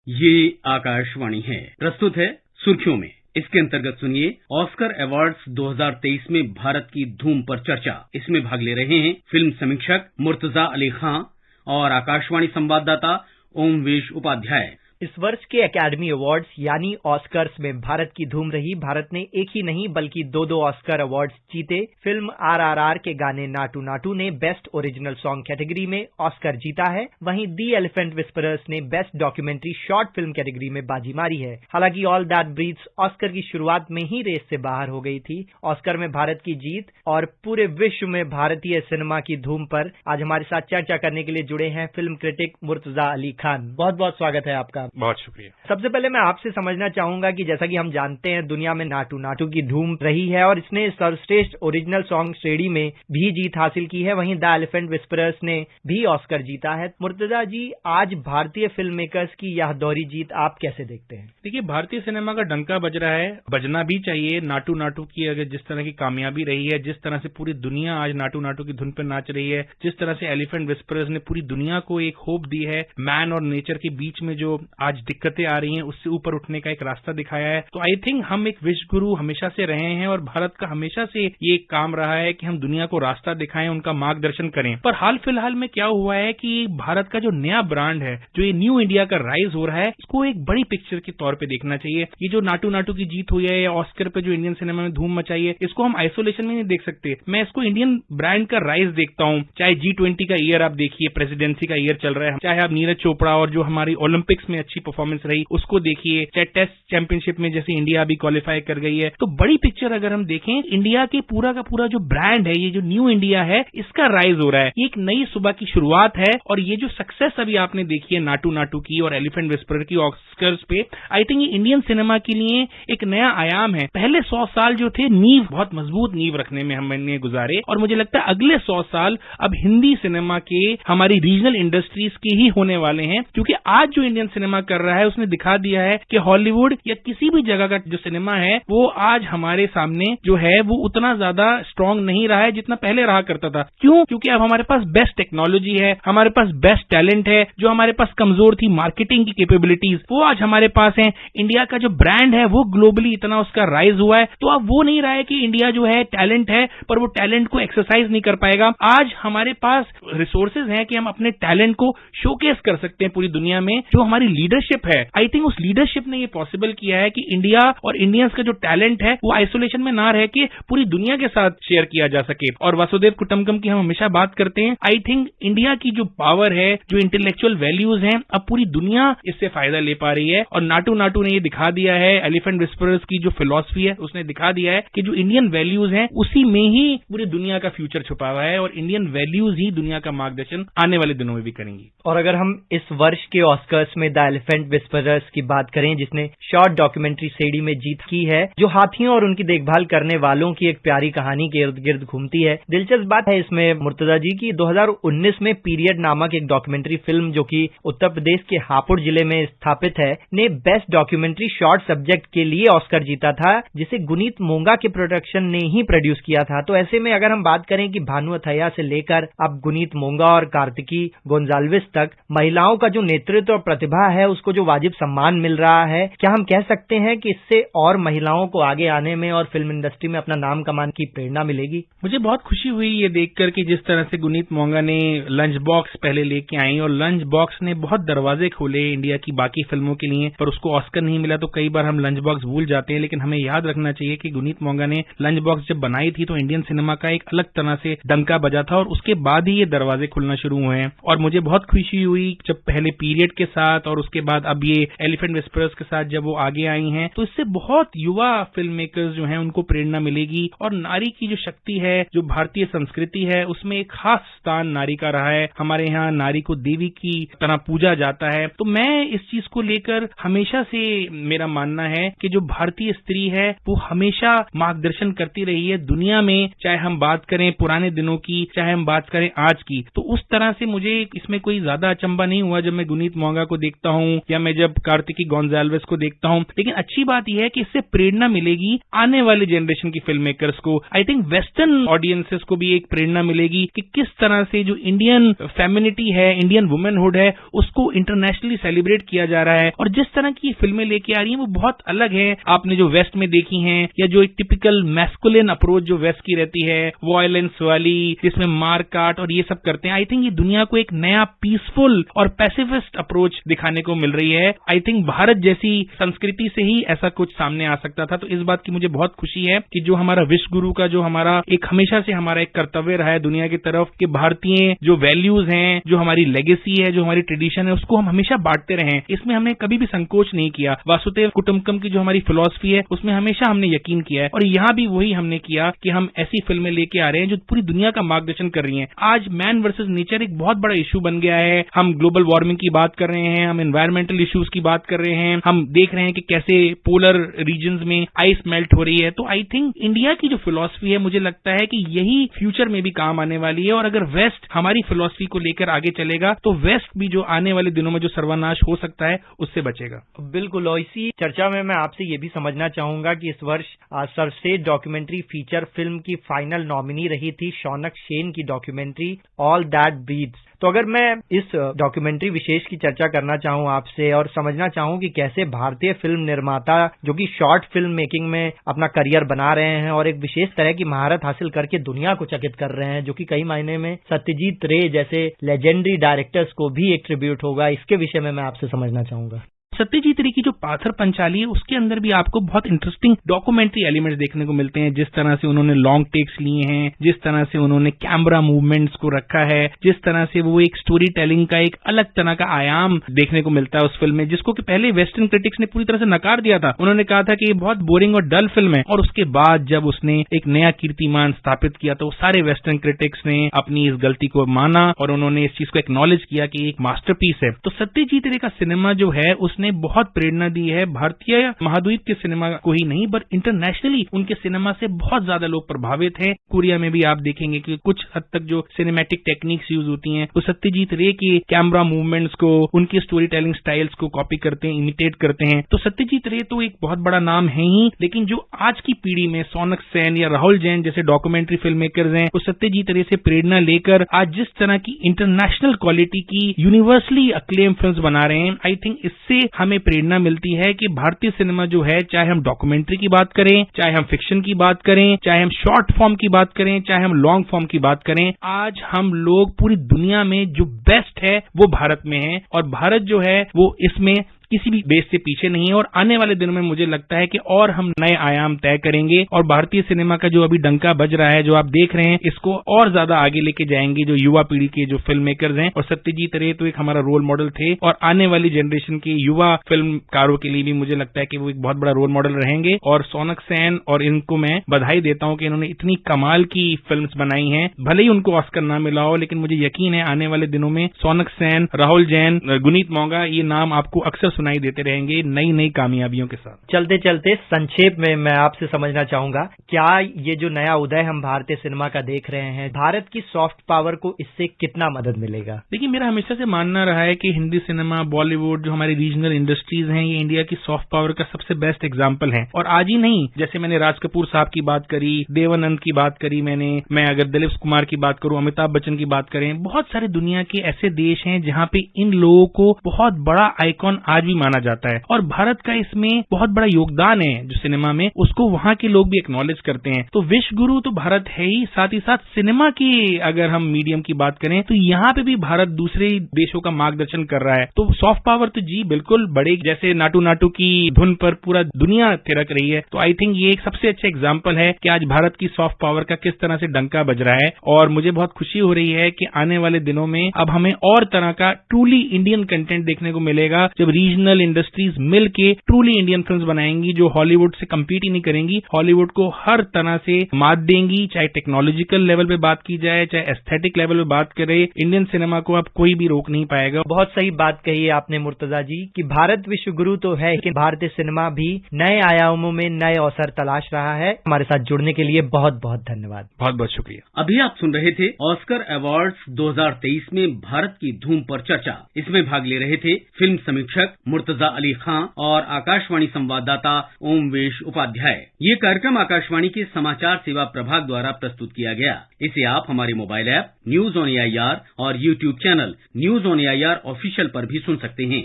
ये आकाशवाणी है। प्रस्तुत है सुर्खियों में। इसके अंतर्गत सुनिए ऑस्कर अवार्ड्स 2023 में भारत की धूम पर चर्चा। इसमें भाग ले रहे हैं फिल्म समीक्षक मुर्तजा अली खां और आकाशवाणी संवाददाता ओमवेश उपाध्याय। इस वर्ष के एकेडमी अवार्ड्स यानी ऑस्कर्स में भारत की धूम रही। भारत ने एक ही नहीं बल्कि दो ऑस्कर अवार्ड्स जीते। फिल्म RRR के गाने नाटू नाटू ने बेस्ट ओरिजिनल सॉन्ग कैटेगरी में ऑस्कर जीता है। वहीं दी एलिफेंट विस्परर्स ने best documentary short film category में बाजी मारी है। हालांकि ऑल दैट ब्रीथ्स ऑस्कर की शुरुआत में ही रेस से बाहर हो गई थी। ऑस्कर में भारत की जीत और पूरे विश्व में भारतीय सिनेमा की धूम पर आज हमारे साथ चर्चा करने के लिए जुड़े हैं फिल्म क्रिटिक मुर्तजा अली खान। बहुत बहुत स्वागत है आपका। बहुत शुक्रिया। सबसे पहले मैं आपसे समझना चाहूंगा कि जैसा कि हम जानते हैं दुनिया में नाटू नाटू की धूम रही है और इसने सर्वश्रेष्ठ ओरिजिनल सॉन्ग श्रेणी में भी जीत हासिल की है। वहीं द एलिफेंट विस्परर्स ने भी ऑस्कर जीता है। मुर्तजा जी, आज भारतीय फिल्म मेकर्स की यह दोहरी जीत आप कैसे देखते हैं? देखिए, भारतीय सिनेमा का डंका बज रहा है, बजना भी चाहिए। नाटू नाटू की अगर जिस तरह की कामयाबी रही है, जिस तरह से पूरी दुनिया आज नाटू नाटू की धुन पर नाच रही है, जिस तरह से एलिफेंट विस्परर्स ने पूरी दुनिया को एक होप दी है, मैन और नेचर के बीच में जो आज दिक्कतें आ रही हैं उससे ऊपर उठने का एक रास्ता दिखाया है। तो आई थिंक हम एक विश्व गुरु हमेशा से रहे हैं और भारत का हमेशा से ये काम रहा है कि हम दुनिया को रास्ता दिखाएं, उनका मार्गदर्शन करें। पर हाल फिलहाल में क्या हुआ है कि भारत का जो नया ब्रांड है, जो ये न्यू इंडिया का राइज हो रहा है, इसको एक बड़ी पिक्चर के तौर पे देखना चाहिए। ये जो नाटू नाटू की जीत हुई है या ऑस्कर पे जो इंडियन सिनेमा में धूम मचाई है, इसको हम आइसोलेशन में नहीं देख सकते। मैं इसको इंडियन ब्रांड का राइज देखता हूं। चाहे G20 का ईयर आप देखिए, प्रेसिडेंसी का ईयर चल रहा है, चाहे आप नीरज चोपड़ा और जो हमारी ओलंपिक्स में अच्छी परफॉर्मेंस रही उसको देखिए, चाहे टेस्ट चैंपियनशिप में जैसे इंडिया अभी क्वालिफाई कर गई है। तो बड़ी पिक्चर अगर हम देखें, इंडिया के पूरा का पूरा जो ब्रांड है, ये जो न्यू इंडिया है, इसका राइज हो रहा है। ये एक नई सुबह की शुरुआत है और ये जो सक्सेस अभी आपने देखी है नाटू नाटू की और एलिफेंट विस्परर की ऑस्कर्स पे, आई थिंक ये इंडियन सिनेमा के लिए एक नया आयाम है। पहले 100 साल जो थे, नींव बहुत मजबूत नींव रखने में हमने गुजारे और मुझे लगता है अगले 100 साल अब हिंदी सिनेमा के, हमारी रीजनल इंडस्ट्रीज के ही होने वाले हैं। क्योंकि आज जो इंडियन सिनेमा कर रहा है उसने दिखा दिया है कि हॉलीवुड या किसी भी जगह का जो सिनेमा है वो आज हमारे सामने जो है वो उतना ज्यादा स्ट्रांग नहीं रहा है जितना पहले रहा करता था। क्यों? क्योंकि अब हमारे पास बेस्ट टेक्नोलॉजी है, हमारे पास बेस्ट टैलेंट है। जो हमारे पास कमजोर थी मार्केटिंग की कैपेबिलिटीज, वो आज हमारे पास है। इंडिया का जो ब्रांड है वो ग्लोबली इतना उसका राइज हुआ है। तो अब वो नहीं रहा है कि इंडिया जो है टैलेंट है पर वो टैलेंट को एक्सरसाइज नहीं कर पाएगा। आज हमारे पास रिसोर्सेज हैं कि हम अपने टैलेंट को शोकेस कर सकते हैं पूरी दुनिया में। जो हमारी लीडरशिप है, आई थिंक उस लीडरशिप ने ये पॉसिबल किया है कि इंडिया और इंडियंस का जो टैलेंट है वो आइसोलेशन में ना रह के पूरी दुनिया के साथ शेयर किया जा सके। और वसुदेव कुटुंबकम की हम हमेशा बात करते हैं। आई थिंक इंडिया की जो पावर है, जो इंटेलेक्चुअल वैल्यूज हैं, अब पूरी दुनिया इससे फायदा ले पा रही है। और नाटू नाटू ने ये दिखा दिया है, एलिफेंट विस्परर्स की जो फिलॉसफी है उसने दिखा दिया है कि जो इंडियन वैल्यूज हैं उसी में ही पूरी दुनिया का फ्यूचर छुपा हुआ है और इंडियन वैल्यूज ही दुनिया का मार्गदर्शन आने वाले दिनों में भी करेंगी। और अगर हम इस वर्ष के ऑस्कर्स में द एलिफेंट विस्परर्स की बात करें, जिसने शॉर्ट डॉक्यूमेंट्री श्रेणी में जीत की है, जो हाथियों और उनकी देखभाल करने वालों की एक प्यारी कहानी के इर्द गिर्द घूमती है। दिलचस्प बात है इसमें मुर्तजा जी की 2019 में पीरियड नामक एक डॉक्यूमेंट्री फिल्म जो कि उत्तर प्रदेश के हापुड़ जिले में स्थापित है, ने बेस्ट डॉक्यूमेंट्री शॉर्ट सब्जेक्ट के लिए ऑस्कर जीता था, जिसे गुनीत मोंगा के प्रोडक्शन ने ही प्रोड्यूस किया था। तो ऐसे में अगर हम बात करें कि भानु अथैया से लेकर अब गुनीत मोंगा और कार्तिकी गोंजाल्विस तक महिलाओं का जो नेतृत्व और प्रतिभा है उसको जो वाजिब सम्मान मिल रहा है, क्या हम कह सकते हैं कि इससे और महिलाओं को आगे आने में और फिल्म इंडस्ट्री में अपना नाम कमाने की प्रेरणा मिलेगी? मुझे बहुत खुशी हुई ये देखकर कि जिस तरह से गुनीत मोंगा ने लंच बॉक्स पहले लेके आई और लंच बॉक्स ने बहुत दरवाजे खोले इंडिया की बाकी फिल्मों के लिए, पर उसको ऑस्कर नहीं मिला। तो कई बार हम लंच बॉक्स भूल जाते हैं, लेकिन हमें याद रखना चाहिए कि गुनीत मोंगा ने लंच बॉक्स जब बनाई थी तो इंडियन सिनेमा का एक अलग तरह से डंका बजा था और उसके बाद ही ये दरवाजे खुलना शुरू हुए हैं। और मुझे बहुत खुशी हुई जब पहले पीरियड के साथ और उसके बाद अब ये एलिफेंट विस्परर्स के साथ जब वो आगे आई हैं, तो इससे बहुत युवा फिल्म मेकर्स जो हैं उनको प्रेरणा मिलेगी। और नारी की जो शक्ति है, जो भारतीय संस्कृति है, उसमें एक खास स्थान नारी का रहा है। हमारे यहाँ नारी को देवी की तरह पूजा जाता है। तो मैं इस चीज को लेकर हमेशा से मेरा मानना है कि जो भारतीय स्त्री है वो हमेशा मार्गदर्शन करती रही है दुनिया में, चाहे हम बात करें पुराने दिनों की, चाहे हम बात करें आज की। तो उस तरह से मुझे इसमें कोई ज्यादा अचंबा नहीं हुआ जब मैं गुनीत मोंगा को देखता हूं या मैं जब कार्तिकी गोंजाल्वेस को देखता हूं, लेकिन अच्छी बात यह है कि इससे प्रेरणा मिलेगी आने वाले जनरेशन की फिल्म मेकर्स को। आई थिंक वेस्टर्न ऑडियंसेस को भी एक प्रेरणा मिलेगी कि किस तरह से जो इंडियन फेमिनिटी है, इंडियन वुमेनहुड है, उसको इंटरनेशनली सेलिब्रेट किया जा रहा है। और जिस तरह की फिल्में लेके आ रही हैं वो बहुत अलग है आपने जो वेस्ट में देखी हैं, या जो एक टिपिकल मैस्कुलिन अप्रोच जो वेस्ट की रहती है, वायलेंस वाली, जिसमें मार काट और ये सब करते हैं। आई थिंक ये दुनिया को एक नया पीसफुल और पैसिफिस्ट अप्रोच दिखाने को मिल रही है। आई थिंक भारत जैसी संस्कृति से ही ऐसा कुछ सामने आ सकता था। तो इस बात की मुझे बहुत खुशी है कि जो हमारा विश्व गुरु का जो हमारा एक हमेशा से हमारा एक कर्तव्य रहा है दुनिया की तरफ कि भारतीय जो वैल्यूज हैं, जो हमारी लेगेसी है, जो हमारी ट्रेडिशन है, उसको हम हमेशा बांटते रहे। इसमें हमने कभी भी संकोच नहीं किया। वासुदेव कुटुंबकम की जो हमारी फिलॉसफी है उसमें हमेशा हमने यकीन किया है, और यहां भी वही हमने किया कि हम ऐसी फिल्में लेके आ रहे हैं जो पूरी दुनिया का मार्गदर्शन कर रही हैं। आज मैन वर्सेस नेचर एक बहुत बड़ा इशू बन गया है। हम ग्लोबल वार्मिंग की बात कर रहे हैं, हम एनवायरमेंटल इश्यूज की बात कर रहे हैं, हम देख रहे हैं कि कैसे पोलर रीजन्स में आइस मेल्ट हो रही है। तो आई थिंक इंडिया की जो फिलॉसफी है, मुझे लगता है कि यही फ्यूचर में भी काम आने वाली है। और अगर वेस्ट हमारी फिलॉसफी को लेकर आगे चलेगा तो वेस्ट भी जो आने वाले दिनों में जो सर्वनाश हो सकता है उससे बचेगा। बिल्कुल। और इसी चर्चा में मैं आपसे ये भी समझना चाहूंगा कि इस वर्ष सर्वश्रेष्ठ डॉक्यूमेंट्री फीचर फिल्म की फाइनल नॉमिनी रही थी शौनक सेन की डॉक्यूमेंट्री ऑल दैट ब्रीथ्स। तो अगर मैं इस डॉक्यूमेंट्री विशेष की चर्चा करना चाहूं आपसे और समझना चाहूं कि कैसे भारतीय फिल्म निर्माता जो कि शॉर्ट फिल्म मेकिंग में अपना करियर बना रहे हैं और एक विशेष तरह की महारत हासिल करके दुनिया को चकित कर रहे हैं, जो कि कई मायने में सत्यजीत रे जैसे लेजेंडरी डायरेक्टर्स को भी एक ट्रिब्यूट होगा, इसके विषय में मैं आपसे समझना चाहूंगा। सत्यजीत रे की जो पाथर पंचाली है उसके अंदर भी आपको बहुत इंटरेस्टिंग डॉक्यूमेंट्री एलिमेंट्स देखने को मिलते हैं। जिस तरह से उन्होंने लॉन्ग टेक्स लिए हैं, जिस तरह से उन्होंने कैमरा मूवमेंट्स को रखा है, जिस तरह से वो एक स्टोरी टेलिंग का एक अलग तरह का आयाम देखने को मिलता है उस फिल्म में, जिसको कि पहले वेस्टर्न क्रिटिक्स ने पूरी तरह से नकार दिया था। उन्होंने कहा था कि ये बहुत बोरिंग और डल फिल्म है, और उसके बाद जब उसने एक नया कीर्तिमान स्थापित किया तो सारे वेस्टर्न क्रिटिक्स ने अपनी इस गलती को माना और उन्होंने इस चीज को एक्नॉलेज किया कि एक मास्टरपीस है। तो सत्यजीत रे का सिनेमा जो है उसने बहुत प्रेरणा दी है भारतीय महाद्वीप के सिनेमा को ही नहीं, पर इंटरनेशनली उनके सिनेमा से बहुत ज्यादा लोग प्रभावित हैं। कोरिया में भी आप देखेंगे कि कुछ हद तक जो सिनेमैटिक टेक्निक्स यूज होती हैं वो सत्यजीत रे के कैमरा मूवमेंट्स को, उनके स्टोरी टेलिंग स्टाइल्स को कॉपी करते हैं, इमिटेट करते हैं। तो सत्यजीत रे तो एक बहुत बड़ा नाम है ही, लेकिन जो आज की पीढ़ी में शौनक सेन या राहुल जैन जैसे डॉक्यूमेंट्री फिल्म मेकर्स हैं, वो सत्यजीत रे से प्रेरणा लेकर आज जिस तरह की इंटरनेशनल क्वालिटी की यूनिवर्सली अक्लेम फिल्म्स बना रहे हैं, आई थिंक इससे हमें प्रेरणा मिलती है कि भारतीय सिनेमा जो है, चाहे हम डॉक्यूमेंट्री की बात करें, चाहे हम फिक्शन की बात करें, चाहे हम शॉर्ट फॉर्म की बात करें, चाहे हम लॉन्ग फॉर्म की बात करें, आज हम लोग पूरी दुनिया में जो बेस्ट है वो भारत में है, और भारत जो है वो इसमें किसी भी बेस से पीछे नहीं है। और आने वाले दिनों में मुझे लगता है कि और हम नए आयाम तय करेंगे, और भारतीय सिनेमा का जो अभी डंका बज रहा है, जो आप देख रहे हैं, इसको और ज्यादा आगे लेके जाएंगे जो युवा पीढ़ी के जो फिल्म मेकर्स हैं। और सत्यजीत रे तो एक हमारा रोल मॉडल थे, और आने वाली जनरेशन के युवा फिल्मकारों के लिए भी मुझे लगता है कि वो एक बहुत बड़ा रोल मॉडल रहेंगे। और शौनक सेन और इनको मैं बधाई देता हूं कि इन्होंने इतनी कमाल की फिल्म्स बनाई हैं। भले ही उनको ऑस्कर ना मिला हो, लेकिन मुझे यकीन है आने वाले दिनों में शौनक सेन, राहुल जैन, गुनीत मोंगा, ये नाम आपको अक्सर सुनाई देते रहेंगे नई नई कामयाबियों के साथ। चलते चलते संक्षेप में मैं आपसे समझना चाहूंगा, क्या ये जो नया उदय हम भारतीय सिनेमा का देख रहे हैं, भारत की सॉफ्ट पावर को इससे कितना मदद मिलेगा? देखिए, मेरा हमेशा से मानना रहा है कि हिंदी सिनेमा, बॉलीवुड, जो हमारी रीजनल इंडस्ट्रीज हैं, ये इंडिया की सॉफ्ट पावर का सबसे बेस्ट एग्जाम्पल है। और आज ही नहीं, जैसे मैंने राज कपूर साहब की बात करी, देवानंद की बात करी, मैं अगर दिलीप कुमार की बात करूं, अमिताभ बच्चन की बात करें, बहुत सारे दुनिया के ऐसे देश हैं जहां पे इन लोगों को बहुत बड़ा आइकॉन आज भी माना जाता है। और भारत का इसमें बहुत बड़ा योगदान है जो सिनेमा में, उसको वहां के लोग भी एक्नॉलेज करते हैं। तो विश्व गुरु तो भारत है ही, साथ ही साथ सिनेमा की अगर हम मीडियम की बात करें तो यहाँ पे भी भारत दूसरे देशों का मार्गदर्शन कर रहा है। तो सॉफ्ट पावर तो जी बिल्कुल बढ़ेगी, जैसे नाटू नाटू की धुन पर पूरा दुनिया थिरक रही है। तो आई थिंक ये एक सबसे अच्छा एग्जाम्पल है कि आज भारत की सॉफ्ट पावर का किस तरह से डंका बज रहा है। और मुझे बहुत खुशी हो रही है कि आने वाले दिनों में अब हमें और तरह का ट्रूली इंडियन कंटेंट देखने को मिलेगा, जब रीजनल रीजनल इंडस्ट्रीज मिल के ट्रूली इंडियन फिल्म बनाएंगी जो हॉलीवुड से कम्पीट ही नहीं करेंगी, हॉलीवुड को हर तरह से मात देंगी, चाहे टेक्नोलॉजिकल लेवल पे बात की जाए, चाहे एस्थेटिक लेवल पे बात करे, इंडियन सिनेमा को अब कोई भी रोक नहीं पाएगा। बहुत सही बात कही है आपने मुर्तजा जी कि भारत विश्व गुरु तो है, लेकिन भारतीय सिनेमा भी नए आयामों में नए अवसर तलाश रहा है। हमारे साथ जुड़ने के लिए बहुत बहुत धन्यवाद। बहुत बहुत शुक्रिया। अभी आप सुन रहे थे ऑस्कर अवार्ड्स 2023 में भारत की धूम पर चर्चा। इसमें भाग ले रहे थे फिल्म समीक्षक मुर्तजा अली खां और आकाशवाणी संवाददाता ओमवेश उपाध्याय। ये कार्यक्रम आकाशवाणी के समाचार सेवा प्रभाग द्वारा प्रस्तुत किया गया। इसे आप हमारे mobile app news on AIR और YouTube channel news on AIR official पर भी सुन सकते हैं।